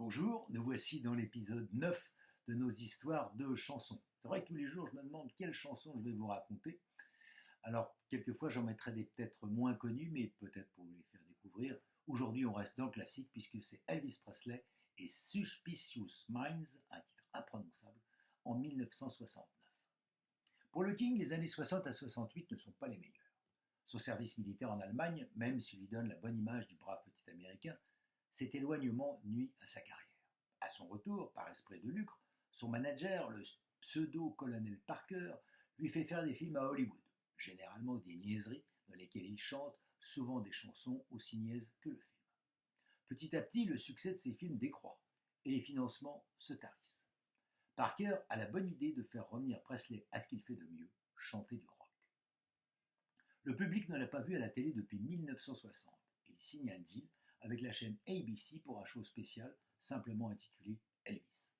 Bonjour, nous voici dans l'épisode 9 de nos histoires de chansons. C'est vrai que tous les jours, je me demande quelle chanson je vais vous raconter. Alors, quelquefois, j'en mettrai des peut-être moins connues, mais peut-être pour vous les faire découvrir. Aujourd'hui, on reste dans le classique, puisque c'est Elvis Presley et Suspicious Minds, un titre imprononçable, en 1969. Pour le King, les années 60 à 68 ne sont pas les meilleures. Son service militaire en Allemagne, même s'il lui donne la bonne image du brave petit Américain, cet éloignement nuit à sa carrière. À son retour, par esprit de lucre, son manager, le pseudo-colonel Parker, lui fait faire des films à Hollywood, généralement des niaiseries dans lesquelles il chante, souvent des chansons aussi niaises que le film. Petit à petit, le succès de ces films décroît et les financements se tarissent. Parker a la bonne idée de faire revenir Presley à ce qu'il fait de mieux, chanter du rock. Le public ne l'a pas vu à la télé depuis 1960 et il signe un deal avec la chaîne ABC pour un show spécial simplement intitulé Elvis.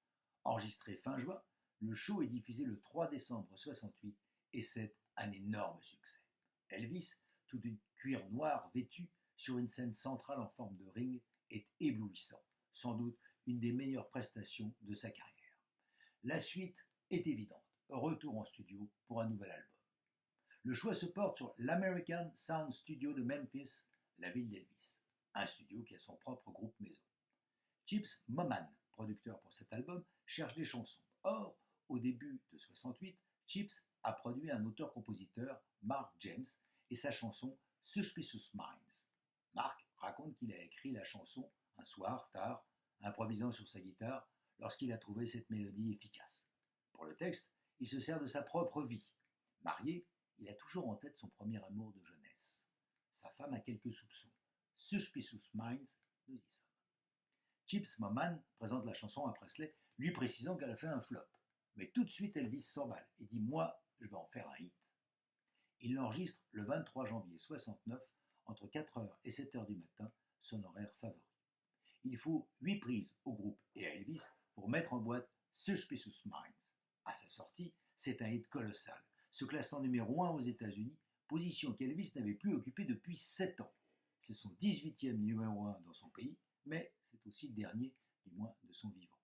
Enregistré fin juin, le show est diffusé le 3 décembre 68 et c'est un énorme succès. Elvis, tout de cuir noir vêtu sur une scène centrale en forme de ring, est éblouissant, sans doute une des meilleures prestations de sa carrière. La suite est évidente, retour en studio pour un nouvel album. Le choix se porte sur l'American Sound Studio de Memphis, la ville d'Elvis, un studio qui a son propre groupe maison. Chips Moman, producteur pour cet album, cherche des chansons. Or, au début de 68, Chips a produit un auteur-compositeur, Mark James, et sa chanson Suspicious Minds. Mark raconte qu'il a écrit la chanson un soir, tard, improvisant sur sa guitare, lorsqu'il a trouvé cette mélodie efficace. Pour le texte, il se sert de sa propre vie. Marié, il a toujours en tête son premier amour de jeunesse. Sa femme a quelques soupçons. Suspicious Minds, nous y sommes. Chips Moman présente la chanson à Presley, lui précisant qu'elle a fait un flop. Mais tout de suite, Elvis s'emballe et dit « Moi, je vais en faire un hit ». Il l'enregistre le 23 janvier 69, entre 4h et 7h du matin, son horaire favori. Il faut 8 prises au groupe et à Elvis pour mettre en boîte Suspicious Minds. À sa sortie, c'est un hit colossal, se classant numéro 1 aux États-Unis, position qu'Elvis n'avait plus occupée depuis 7 ans. C'est son 18e numéro 1 dans son pays, mais c'est aussi le dernier, du moins de son vivant.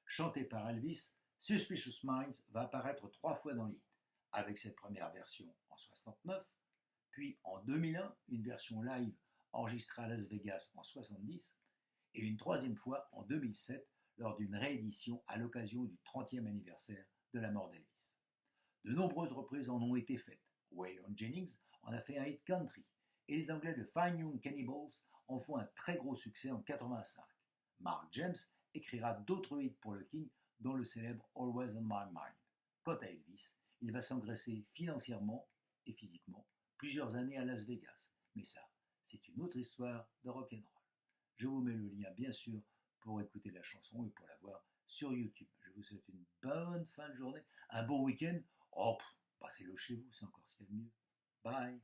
Chanté par Elvis, Suspicious Minds va apparaître 3 fois dans l'hit, avec cette première version en 69, puis en 2001, une version live enregistrée à Las Vegas en 70, et une troisième fois en 2007, lors d'une réédition à l'occasion du 30e anniversaire de la mort d'Elvis. De nombreuses reprises en ont été faites. Waylon Jennings en a fait un hit country, et les Anglais de Fine Young Cannibals en font un très gros succès en 85. Mark James écrira d'autres hits pour le King, dont le célèbre Always on My Mind. Quant à Elvis, il va s'engraisser financièrement et physiquement plusieurs années à Las Vegas. Mais ça, c'est une autre histoire de rock'n'roll. Je vous mets le lien, bien sûr, pour écouter la chanson et pour la voir sur YouTube. Je vous souhaite une bonne fin de journée, un bon week-end. Oh, passez-le chez vous, c'est encore ce qu'il y a de mieux. Bye.